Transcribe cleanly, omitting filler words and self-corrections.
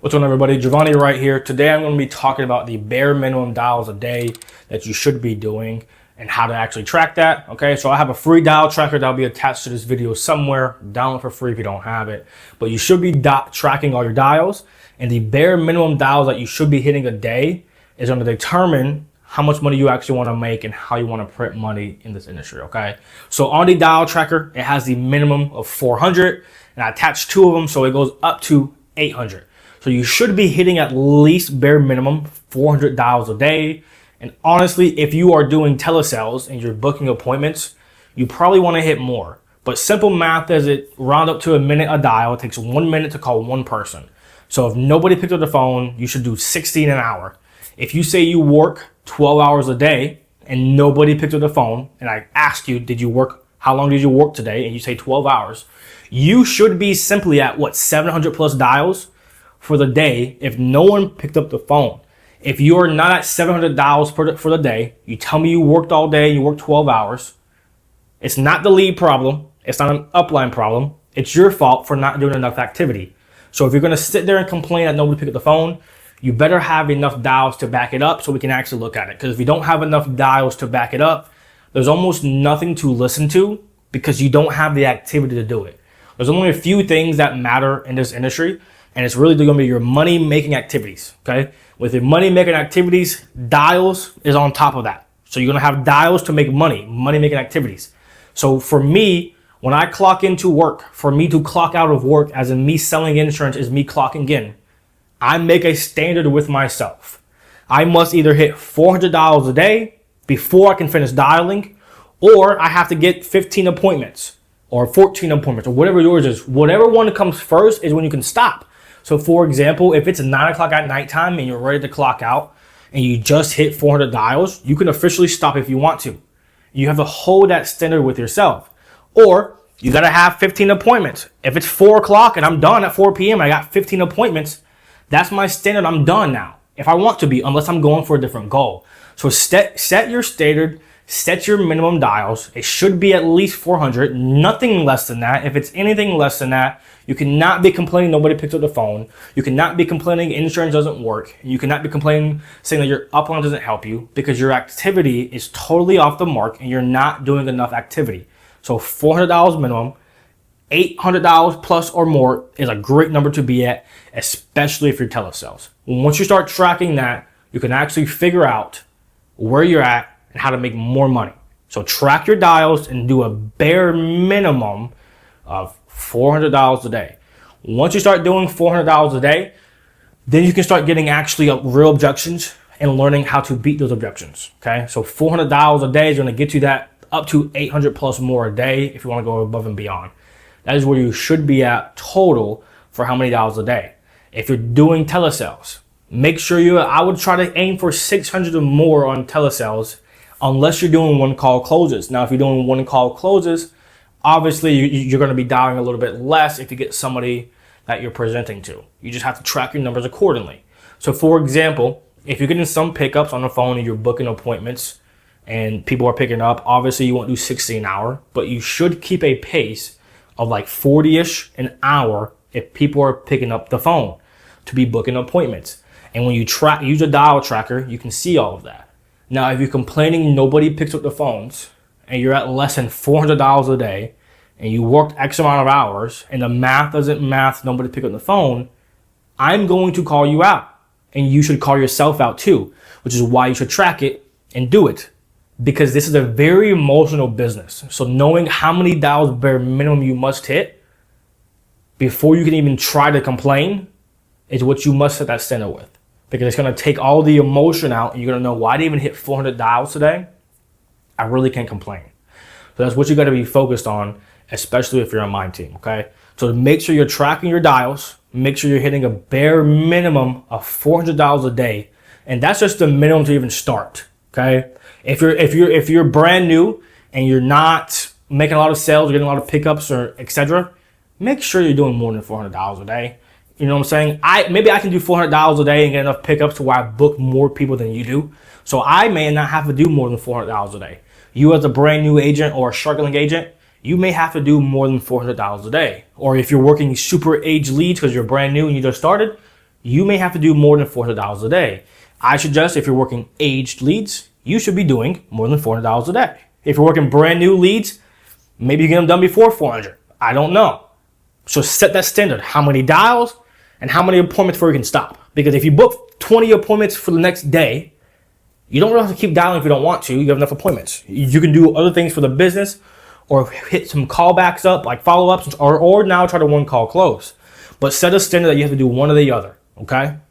What's going on, everybody? Javanni right here. Today I'm going to be talking about the bare minimum dials a day that you should be doing and how to actually track that. Okay, so I have a free dial tracker that'll be attached to this video somewhere. Download for free if you don't have it. But you should be tracking all your dials, and the bare minimum dials that you should be hitting a day is going to determine how much money you actually want to make and how you want to print money in this industry. Okay, so on the dial tracker, it has the minimum of 400, and I attached two of them, so it goes up to 800. So you should be hitting at least bare minimum 400 dials a day. And honestly, if you are doing telesales and you're booking appointments, you probably want to hit more. But simple math is it round up to a minute a dial. It takes 1 minute to call one person. So if nobody picked up the phone, you should do 16 an hour. If you say you work 12 hours a day and nobody picked up the phone, and I ask you, how long did you work today? And you say 12 hours, you should be simply at 700 plus dials for the day if no one picked up the phone. If you are not at 700 dials for the day, you tell me you worked all day, you worked 12 hours. It's not the lead problem. It's not an upline problem. It's your fault for not doing enough activity. So if you're going to sit there and complain that nobody picked up the phone, you better have enough dials to back it up so we can actually look at it. Because if you don't have enough dials to back it up, there's almost nothing to listen to because you don't have the activity to do it. There's only a few things that matter in this industry, and it's really going to be your money-making activities, okay? With your money-making activities, dials is on top of that. So you're going to have dials to make money-making activities. So for me, when I clock into work, for me to clock out of work, as in me selling insurance is me clocking in, I make a standard with myself. I must either hit 400 dials a day before I can finish dialing, or I have to get 15 appointments or 14 appointments or whatever yours is. Whatever one comes first is when you can stop. So for example, if it's 9 o'clock at nighttime and you're ready to clock out and you just hit 400 dials, you can officially stop if you want to. You have to hold that standard with yourself. Or you got to have 15 appointments. If it's 4 o'clock and I'm done at 4 p.m., I got 15 appointments, that's my standard. I'm done now if I want to be, unless I'm going for a different goal. So set your standard. Set your minimum dials. It should be at least 400, nothing less than that. If it's anything less than that, you cannot be complaining nobody picked up the phone. You cannot be complaining insurance doesn't work. You cannot be complaining saying that your upline doesn't help you because your activity is totally off the mark and you're not doing enough activity. So $400 minimum, $800 plus or more is a great number to be at, especially if you're telesales. Once you start tracking that, you can actually figure out where you're at and how to make more money. So track your dials and do a bare minimum of $400 a day. Once you start doing $400 a day, then you can start getting actually real objections and learning how to beat those objections. Okay, so $400 a day is going to get you that up to 800 plus more a day if you want to go above and beyond. That is where you should be at total for how many dollars a day. If you're doing telesales, make sure I would try to aim for 600 or more on telesales, unless you're doing one call closes. Now, if you're doing one call closes, obviously you're going to be dialing a little bit less if you get somebody that you're presenting to. You just have to track your numbers accordingly. So for example, if you're getting some pickups on the phone and you're booking appointments and people are picking up, obviously you won't do 60 an hour, but you should keep a pace of like 40-ish an hour if people are picking up the phone to be booking appointments. And when you use a dial tracker, you can see all of that. Now, if you're complaining nobody picks up the phones and you're at less than $400 a day and you worked X amount of hours and the math doesn't math, nobody pick up the phone, I'm going to call you out. And you should call yourself out too, which is why you should track it and do it. Because this is a very emotional business. So knowing how many dials bare minimum you must hit before you can even try to complain is what you must set that standard with. Because it's going to take all the emotion out and you're going to know, why did I even hit 400 dials today? I really can't complain. So that's what you got to be focused on, especially if you're on my team, okay? So make sure you're tracking your dials. Make sure you're hitting a bare minimum of $400 a day. And that's just the minimum to even start, okay? If you're brand new and you're not making a lot of sales or getting a lot of pickups or etc., make sure you're doing more than $400 a day. You know what I'm saying? Maybe I can do $400 a day and get enough pickups to where I book more people than you do. So I may not have to do more than $400 a day. You as a brand new agent or a struggling agent, you may have to do more than $400 a day. Or if you're working super age leads because you're brand new and you just started, you may have to do more than $400 a day. I suggest if you're working aged leads, you should be doing more than $400 a day. If you're working brand new leads, maybe you get them done before 400. I don't know. So set that standard. How many dials and how many appointments before you can stop. Because if you book 20 appointments for the next day, you don't really have to keep dialing if you don't want to. You have enough appointments. You can do other things for the business or hit some callbacks up like follow-ups or now try to one call close. But set a standard that you have to do one or the other, okay?